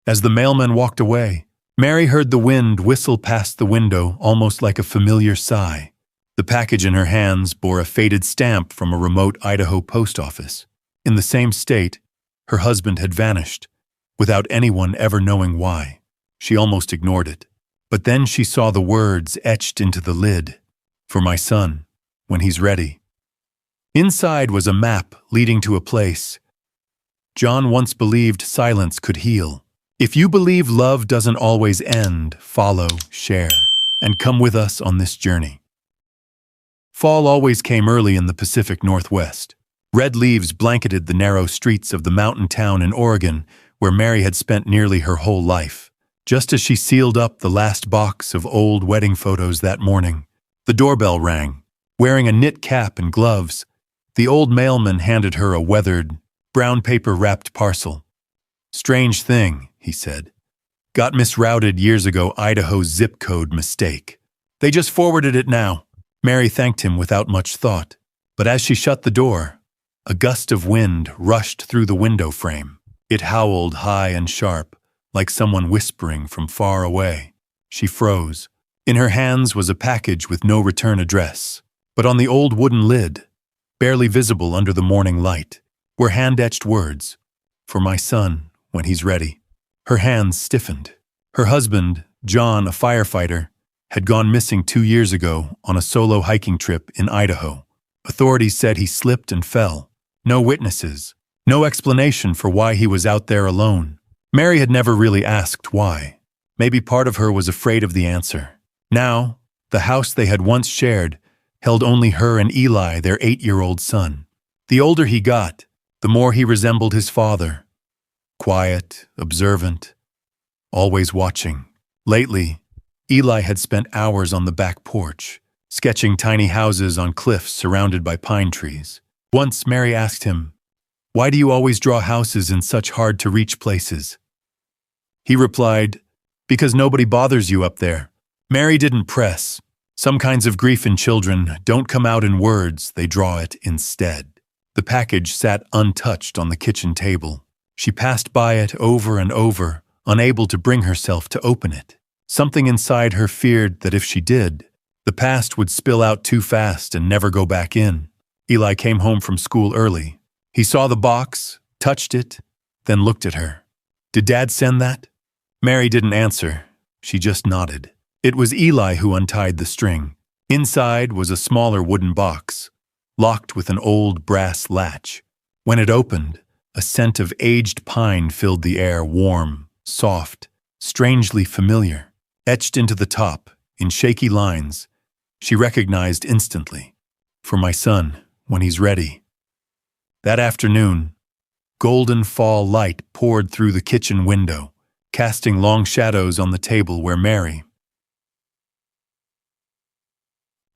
As the mailman walked away, Mary heard the wind whistle past the window almost like a familiar sigh. The package in her hands bore a faded stamp from a remote Idaho post office. In the same state, her husband had vanished, without anyone ever knowing why. She almost ignored it. But then she saw the words etched into the lid. "For my son, when he's ready." Inside was a map leading to a place. John once believed silence could heal. If you believe love doesn't always end, follow, share, and come with us on this journey. Fall always came early in the Pacific Northwest. Red leaves blanketed the narrow streets of the mountain town in Oregon, where Mary had spent nearly her whole life. Just as she sealed up the last box of old wedding photos that morning, the doorbell rang. Wearing a knit cap and gloves, the old mailman handed her a weathered, brown paper-wrapped parcel. "Strange thing," he said. "Got misrouted years ago, Idaho zip code mistake. They just forwarded it now." Mary thanked him without much thought, but as she shut the door, a gust of wind rushed through the window frame. It howled high and sharp, like someone whispering from far away. She froze. In her hands was a package with no return address, but on the old wooden lid, barely visible under the morning light, were hand-etched words, "For my son, when he's ready." Her hands stiffened. Her husband, John, a firefighter, had gone missing 2 years ago on a solo hiking trip in Idaho. Authorities said he slipped and fell. No witnesses, no explanation for why he was out there alone. Mary had never really asked why. Maybe part of her was afraid of the answer. Now, the house they had once shared held only her and Eli, their 8-year-old son. The older he got, the more he resembled his father. Quiet, observant, always watching. Lately, Eli had spent hours on the back porch, sketching tiny houses on cliffs surrounded by pine trees. Once Mary asked him, "Why do you always draw houses in such hard-to-reach places?" He replied, "Because nobody bothers you up there." Mary didn't press. Some kinds of grief in children don't come out in words, they draw it instead. The package sat untouched on the kitchen table. She passed by it over and over, unable to bring herself to open it. Something inside her feared that if she did, the past would spill out too fast and never go back in. Eli came home from school early. He saw the box, touched it, then looked at her. "Did Dad send that?" Mary didn't answer. She just nodded. It was Eli who untied the string. Inside was a smaller wooden box, locked with an old brass latch. When it opened, a scent of aged pine filled the air, warm, soft, strangely familiar. Etched into the top, in shaky lines, she recognized instantly. "For my son, when he's ready." That afternoon, golden fall light poured through the kitchen window, casting long shadows on the table where Mary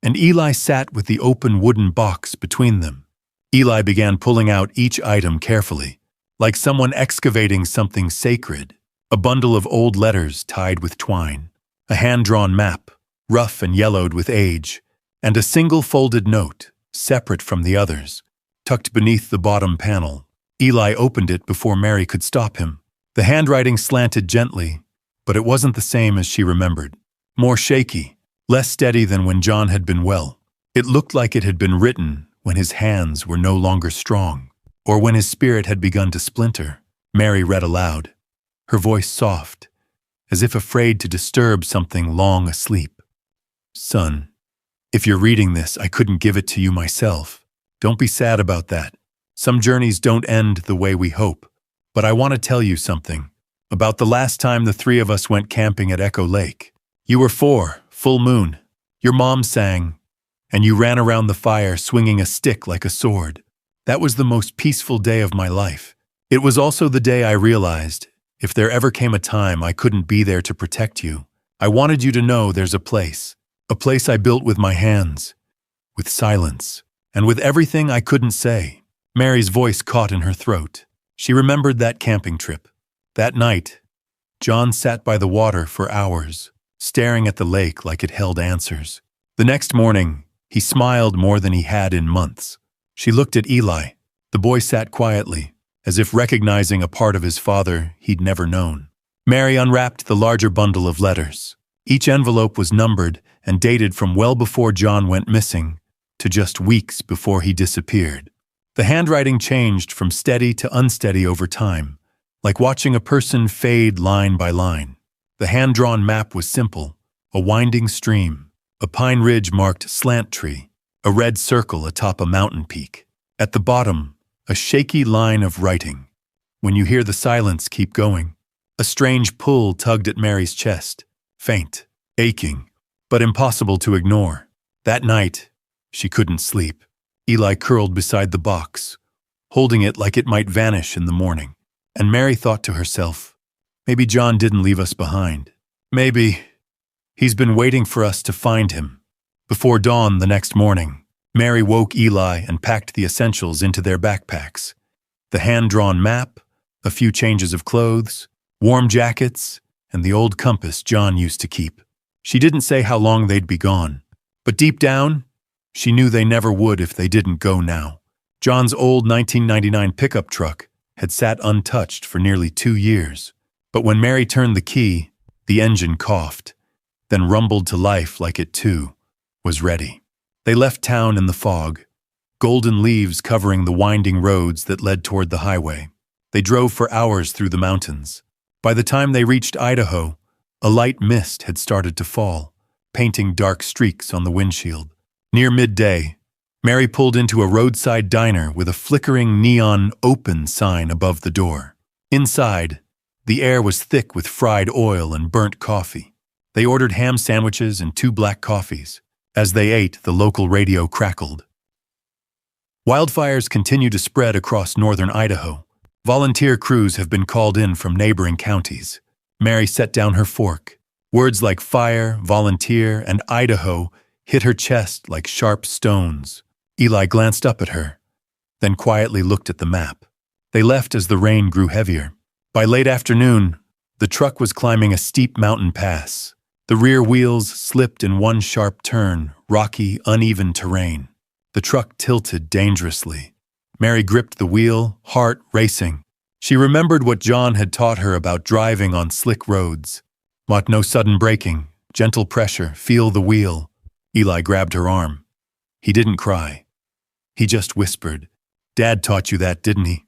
and Eli sat with the open wooden box between them. Eli began pulling out each item carefully, like someone excavating something sacred. A bundle of old letters tied with twine, a hand-drawn map, rough and yellowed with age, and a single folded note, separate from the others, tucked beneath the bottom panel. Eli opened it before Mary could stop him. The handwriting slanted gently, but it wasn't the same as she remembered. More shaky, less steady than when John had been well. It looked like it had been written when his hands were no longer strong, or when his spirit had begun to splinter. Mary read aloud, her voice soft, as if afraid to disturb something long asleep. "Son, if you're reading this, I couldn't give it to you myself. Don't be sad about that. Some journeys don't end the way we hope. But I want to tell you something about the last time the 3 of us went camping at Echo Lake. You were 4, full moon. Your mom sang, and you ran around the fire swinging a stick like a sword. That was the most peaceful day of my life. It was also the day I realized, if there ever came a time I couldn't be there to protect you, I wanted you to know there's a place I built with my hands, with silence, and with everything I couldn't say." Mary's voice caught in her throat. She remembered that camping trip. That night, John sat by the water for hours, staring at the lake like it held answers. The next morning, he smiled more than he had in months. She looked at Eli. The boy sat quietly, as if recognizing a part of his father he'd never known. Mary unwrapped the larger bundle of letters. Each envelope was numbered and dated from well before John went missing to just weeks before he disappeared. The handwriting changed from steady to unsteady over time, like watching a person fade line by line. The hand-drawn map was simple: a winding stream, a pine ridge marked slant tree, a red circle atop a mountain peak. At the bottom, a shaky line of writing. When you hear the silence keep going. A strange pull tugged at Mary's chest, faint, aching, but impossible to ignore. That night, she couldn't sleep. Eli curled beside the box, holding it like it might vanish in the morning. And Mary thought to herself, maybe John didn't leave us behind. Maybe he's been waiting for us to find him. Before dawn the next morning, Mary woke Eli and packed the essentials into their backpacks. The hand-drawn map, a few changes of clothes, warm jackets, and the old compass John used to keep. She didn't say how long they'd be gone, but deep down, she knew they never would if they didn't go now. John's old 1999 pickup truck had sat untouched for nearly 2 years, but when Mary turned the key, the engine coughed, then rumbled to life like it too was ready. They left town in the fog, golden leaves covering the winding roads that led toward the highway. They drove for hours through the mountains. By the time they reached Idaho, a light mist had started to fall, painting dark streaks on the windshield. Near midday, Mary pulled into a roadside diner with a flickering neon open sign above the door. Inside, the air was thick with fried oil and burnt coffee. They ordered ham sandwiches and 2 black coffees. As they ate, the local radio crackled. Wildfires continue to spread across northern Idaho. Volunteer crews have been called in from neighboring counties. Mary set down her fork. Words like fire, volunteer, and Idaho hit her chest like sharp stones. Eli glanced up at her, then quietly looked at the map. They left as the rain grew heavier. By late afternoon, the truck was climbing a steep mountain pass. The rear wheels slipped in one sharp turn, rocky, uneven terrain. The truck tilted dangerously. Mary gripped the wheel, heart racing. She remembered what John had taught her about driving on slick roads. Want no sudden braking, gentle pressure, feel the wheel. Eli grabbed her arm. He didn't cry. He just whispered, "Dad taught you that, didn't he?"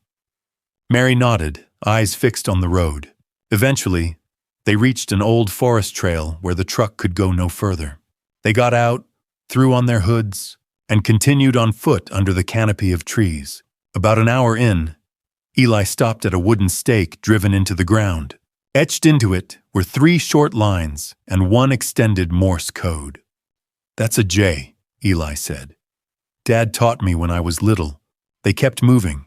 Mary nodded, eyes fixed on the road. Eventually, they reached an old forest trail where the truck could go no further. They got out, threw on their hoods, and continued on foot under the canopy of trees. About an hour in, Eli stopped at a wooden stake driven into the ground. Etched into it were 3 short lines and 1 extended Morse code. "That's a J," Eli said. "Dad taught me when I was little." They kept moving.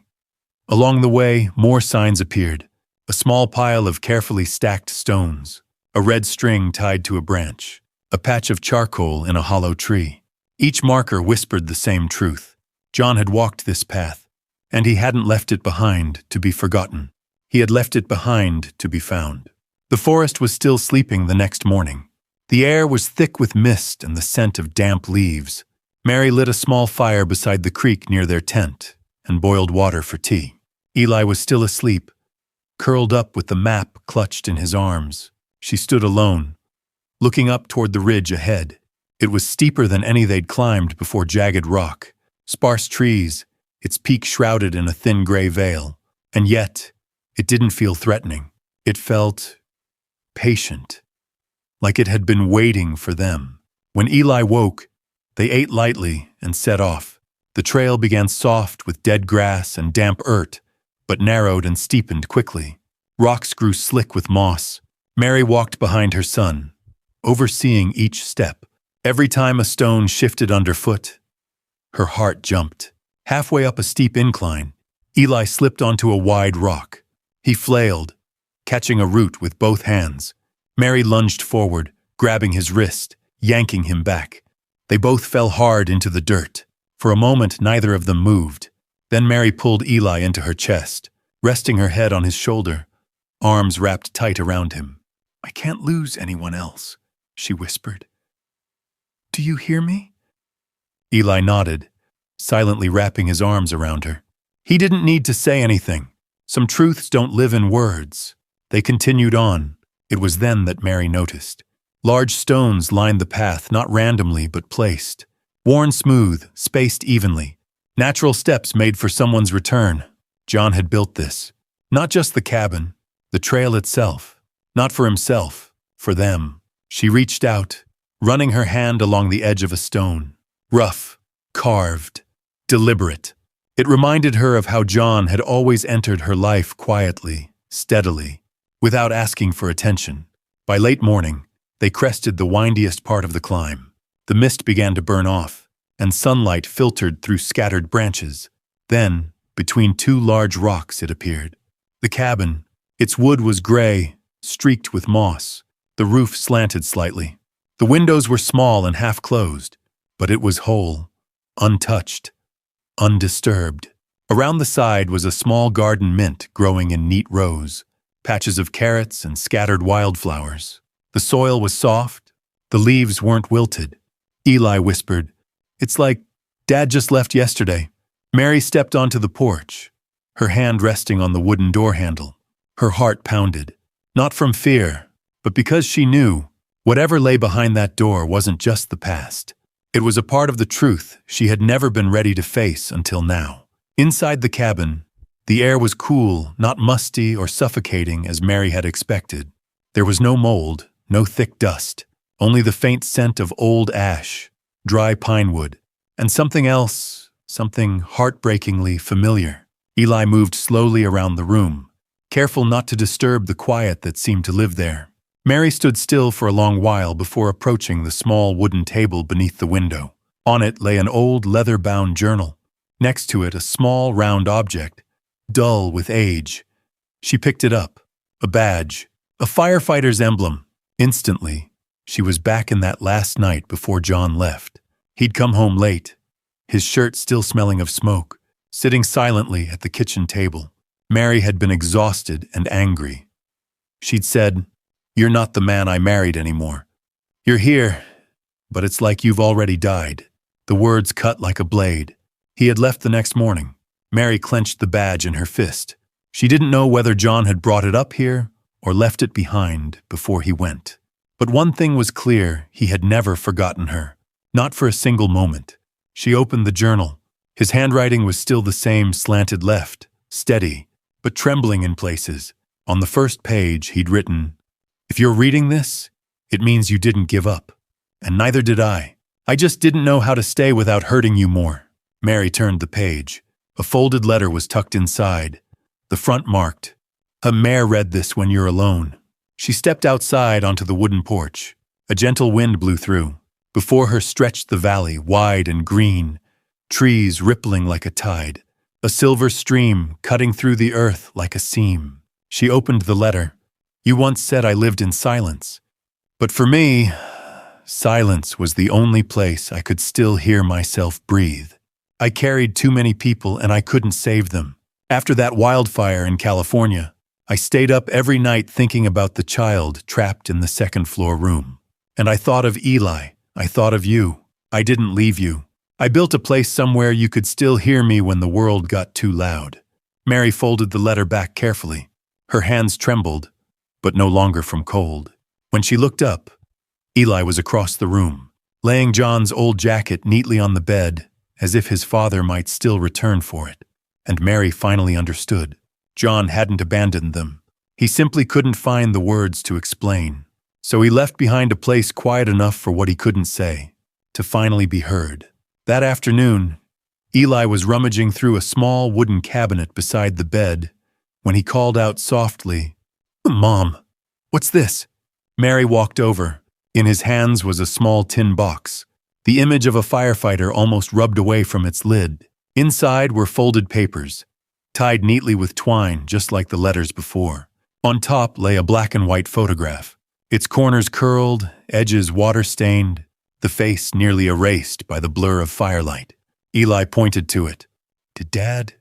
Along the way, more signs appeared. A small pile of carefully stacked stones, a red string tied to a branch, a patch of charcoal in a hollow tree. Each marker whispered the same truth. John had walked this path, and he hadn't left it behind to be forgotten. He had left it behind to be found. The forest was still sleeping the next morning. The air was thick with mist and the scent of damp leaves. Mary lit a small fire beside the creek near their tent and boiled water for tea. Eli was still asleep, curled up with the map clutched in his arms. She stood alone, looking up toward the ridge ahead. It was steeper than any they'd climbed before. Jagged rock, sparse trees, its peak shrouded in a thin gray veil. And yet, it didn't feel threatening. It felt patient, like it had been waiting for them. When Eli woke, they ate lightly and set off. The trail began soft with dead grass and damp earth, but narrowed and steepened quickly. Rocks grew slick with moss. Mary walked behind her son, overseeing each step. Every time a stone shifted underfoot, her heart jumped. Halfway up a steep incline, Eli slipped onto a wide rock. He flailed, catching a root with both hands. Mary lunged forward, grabbing his wrist, yanking him back. They both fell hard into the dirt. For a moment, neither of them moved. Then Mary pulled Eli into her chest, resting her head on his shoulder, arms wrapped tight around him. "I can't lose anyone else," she whispered. "Do you hear me?" Eli nodded, silently wrapping his arms around her. He didn't need to say anything. Some truths don't live in words. They continued on, It was then that Mary noticed. Large stones lined the path, not randomly but placed. Worn smooth, spaced evenly. Natural steps made for someone's return. John had built this. Not just the cabin, the trail itself. Not for himself, for them. She reached out, running her hand along the edge of a stone. Rough, carved, deliberate. It reminded her of how John had always entered her life quietly, steadily, without asking for attention. By late morning, they crested the windiest part of the climb. The mist began to burn off, and sunlight filtered through scattered branches. Then, between two large rocks, it appeared. The cabin. Its wood was gray, streaked with moss. The roof slanted slightly. The windows were small and half-closed, but it was whole, untouched, undisturbed. Around the side was a small garden mint growing in neat rows, patches of carrots and scattered wildflowers. The soil was soft, the leaves weren't wilted. Eli whispered, "It's like Dad just left yesterday." Mary stepped onto the porch, her hand resting on the wooden door handle. Her heart pounded, not from fear, but because she knew whatever lay behind that door wasn't just the past. It was a part of the truth she had never been ready to face until now. Inside the cabin, the air was cool, not musty or suffocating as Mary had expected. There was no mold, no thick dust, only the faint scent of old ash, dry pine wood, and something else, something heartbreakingly familiar. Eli moved slowly around the room, careful not to disturb the quiet that seemed to live there. Mary stood still for a long while before approaching the small wooden table beneath the window. On it lay an old leather-bound journal. Next to it, a small, round object, dull with age. She picked it up. A badge. A firefighter's emblem. Instantly, she was back in that last night before John left. He'd come home late, his shirt still smelling of smoke, sitting silently at the kitchen table. Mary had been exhausted and angry. She'd said, "You're not the man I married anymore. You're here, but it's like you've already died." The words cut like a blade. He had left the next morning. Mary clenched the badge in her fist. She didn't know whether John had brought it up here or left it behind before he went. But one thing was clear, he had never forgotten her. Not for a single moment. She opened the journal. His handwriting was still the same slanted left, steady, but trembling in places. On the first page, he'd written, "If you're reading this, it means you didn't give up. And neither did I. I just didn't know how to stay without hurting you more." Mary turned the page. A folded letter was tucked inside, the front marked, "A mare read this when you're alone." She stepped outside onto the wooden porch. A gentle wind blew through. Before her stretched the valley, wide and green, trees rippling like a tide, a silver stream cutting through the earth like a seam. She opened the letter. "You once said I lived in silence. But for me, silence was the only place I could still hear myself breathe. I carried too many people and I couldn't save them. After that wildfire in California, I stayed up every night thinking about the child trapped in the second-floor room. And I thought of Eli. I thought of you. I didn't leave you. I built a place somewhere you could still hear me when the world got too loud." Mary folded the letter back carefully. Her hands trembled, but no longer from cold. When she looked up, Eli was across the room, laying John's old jacket neatly on the bed, as if his father might still return for it. And Mary finally understood. John hadn't abandoned them. He simply couldn't find the words to explain. So he left behind a place quiet enough for what he couldn't say, to finally be heard. That afternoon, Eli was rummaging through a small wooden cabinet beside the bed when he called out softly, "Mom, what's this?" Mary walked over. In his hands was a small tin box. The image of a firefighter almost rubbed away from its lid. Inside were folded papers, tied neatly with twine just like the letters before. On top lay a black and white photograph. Its corners curled, edges water-stained, the face nearly erased by the blur of firelight. Eli pointed to it. "Did Dad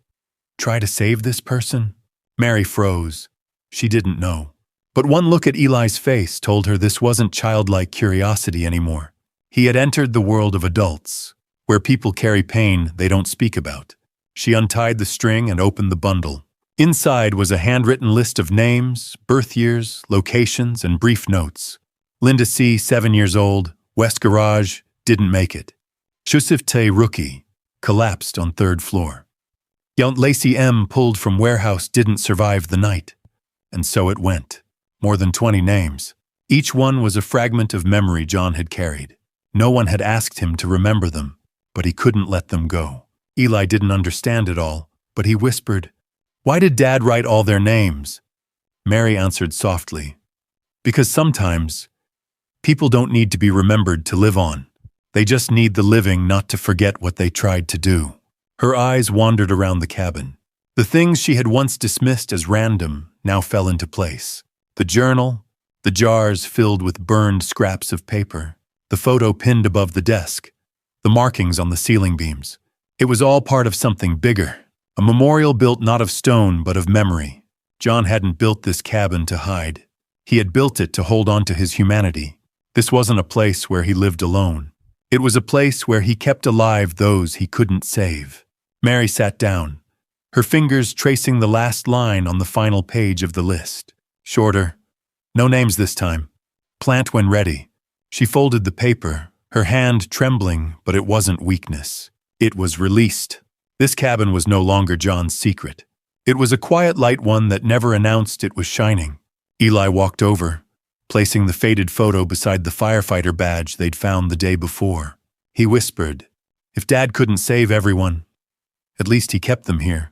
try to save this person?" Mary froze. She didn't know. But one look at Eli's face told her this wasn't childlike curiosity anymore. He had entered the world of adults, where people carry pain they don't speak about. She untied the string and opened the bundle. Inside was a handwritten list of names, birth years, locations, and brief notes. Linda C., 7 years old, West Garage, didn't make it. Joseph T. Rookie, collapsed on 3rd floor. Yount Lacey M., pulled from warehouse, didn't survive the night. And so it went. More than 20 names. Each one was a fragment of memory John had carried. No one had asked him to remember them, but he couldn't let them go. Eli didn't understand it all, but he whispered, "Why did Dad write all their names?" Mary answered softly, "Because sometimes people don't need to be remembered to live on. They just need the living not to forget what they tried to do." Her eyes wandered around the cabin. The things she had once dismissed as random now fell into place. The journal, the jars filled with burned scraps of paper, the photo pinned above the desk, the markings on the ceiling beams. It was all part of something bigger, a memorial built not of stone but of memory. John hadn't built this cabin to hide. He had built it to hold on to his humanity. This wasn't a place where he lived alone. It was a place where he kept alive those he couldn't save. Mary sat down, her fingers tracing the last line on the final page of the list. Shorter. No names this time. Plant when ready. She folded the paper, her hand trembling, but it wasn't weakness. It was released. This cabin was no longer John's secret. It was a quiet light one that never announced it was shining. Eli walked over, placing the faded photo beside the firefighter badge they'd found the day before. He whispered, "If Dad couldn't save everyone, at least he kept them here."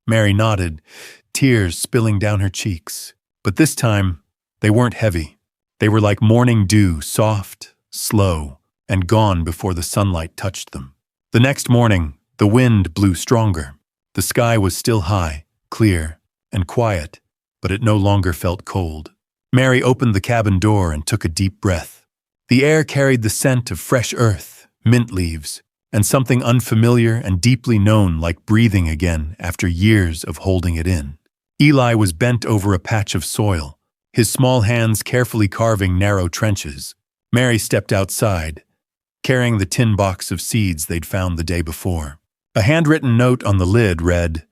Mary nodded, tears spilling down her cheeks. But this time, they weren't heavy. They were like morning dew, soft, slow, and gone before the sunlight touched them. The next morning, the wind blew stronger. The sky was still high, clear, and quiet, but it no longer felt cold. Mary opened the cabin door and took a deep breath. The air carried the scent of fresh earth, mint leaves, and something unfamiliar and deeply known, like breathing again after years of holding it in. Eli was bent over a patch of soil, his small hands carefully carving narrow trenches. Mary stepped outside, carrying the tin box of seeds they'd found the day before. A handwritten note on the lid read,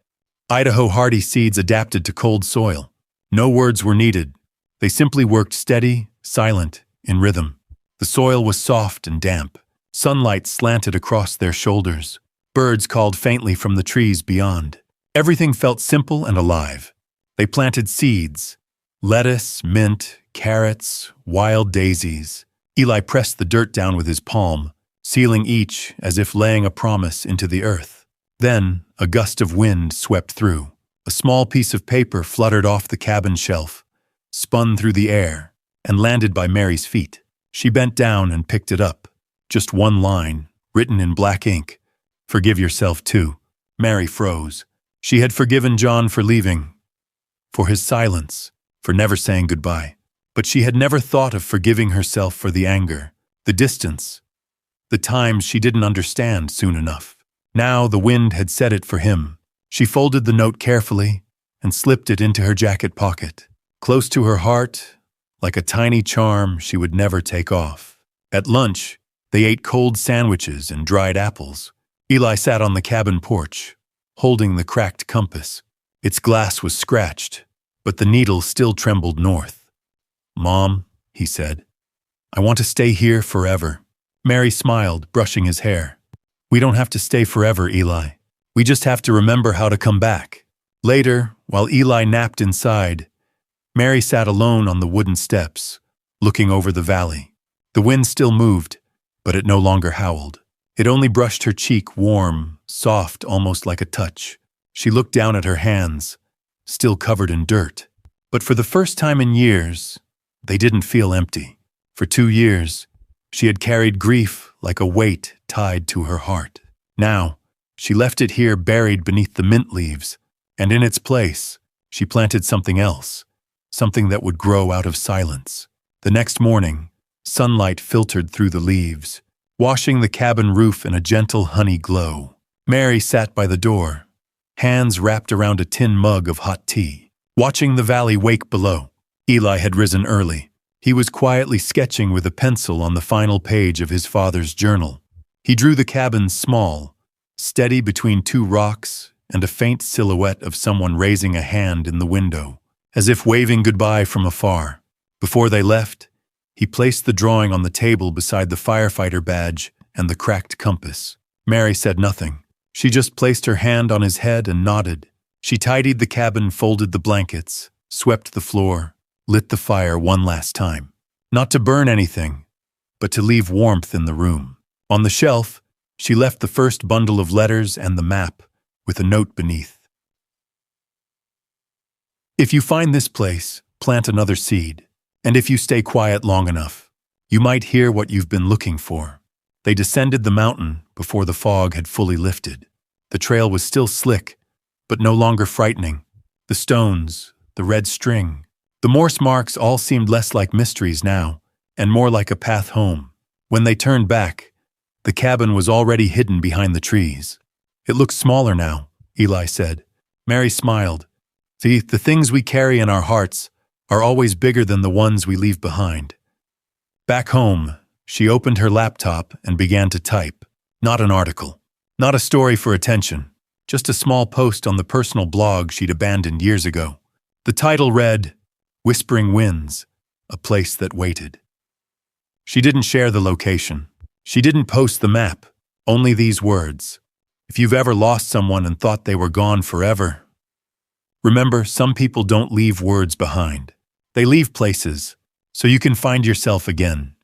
"Idaho hardy seeds adapted to cold soil." No words were needed. They simply worked steady, silent, in rhythm. The soil was soft and damp. Sunlight slanted across their shoulders. Birds called faintly from the trees beyond. Everything felt simple and alive. They planted seeds: lettuce, mint, carrots, wild daisies. Eli pressed the dirt down with his palm, sealing each as if laying a promise into the earth. Then, a gust of wind swept through. A small piece of paper fluttered off the cabin shelf, spun through the air, and landed by Mary's feet. She bent down and picked it up. Just one line, written in black ink. "Forgive yourself, too." Mary froze. She had forgiven John for leaving, for his silence, for never saying goodbye. But she had never thought of forgiving herself for the anger, the distance, the times she didn't understand soon enough. Now the wind had said it for him. She folded the note carefully and slipped it into her jacket pocket, close to her heart, like a tiny charm she would never take off. At lunch, they ate cold sandwiches and dried apples. Eli sat on the cabin porch, holding the cracked compass. Its glass was scratched, but the needle still trembled north. "Mom," he said, "I want to stay here forever." Mary smiled, brushing his hair. "We don't have to stay forever, Eli. We just have to remember how to come back." Later, while Eli napped inside, Mary sat alone on the wooden steps, looking over the valley. The wind still moved, but it no longer howled. It only brushed her cheek, warm, soft, almost like a touch. She looked down at her hands, still covered in dirt. But for the first time in years, they didn't feel empty. For 2 years, she had carried grief like a weight tied to her heart. Now, she left it here buried beneath the mint leaves, and in its place, she planted something else, something that would grow out of silence. The next morning, sunlight filtered through the leaves, washing the cabin roof in a gentle honey glow. Mary sat by the door, hands wrapped around a tin mug of hot tea, watching the valley wake below. Eli had risen early. He was quietly sketching with a pencil on the final page of his father's journal. He drew the cabin small, steady between 2 rocks, and a faint silhouette of someone raising a hand in the window, as if waving goodbye from afar. Before they left, he placed the drawing on the table beside the firefighter badge and the cracked compass. Mary said nothing. She just placed her hand on his head and nodded. She tidied the cabin, folded the blankets, swept the floor, lit the fire one last time. Not to burn anything, but to leave warmth in the room. On the shelf, she left the first bundle of letters and the map, with a note beneath. If you find this place, plant another seed, and if you stay quiet long enough, you might hear what you've been looking for. They descended the mountain before the fog had fully lifted. The trail was still slick, but no longer frightening. The stones, the red string, the Morse marks all seemed less like mysteries now, and more like a path home. When they turned back, the cabin was already hidden behind the trees. It looks smaller now, Eli said. Mary smiled. See, the things we carry in our hearts are always bigger than the ones we leave behind. Back home, she opened her laptop and began to type. Not an article, not a story for attention, just a small post on the personal blog she'd abandoned years ago. The title read, "Whispering Winds, a Place That Waited." She didn't share the location. She didn't post the map, only these words. If you've ever lost someone and thought they were gone forever, remember, some people don't leave words behind. They leave places, so you can find yourself again.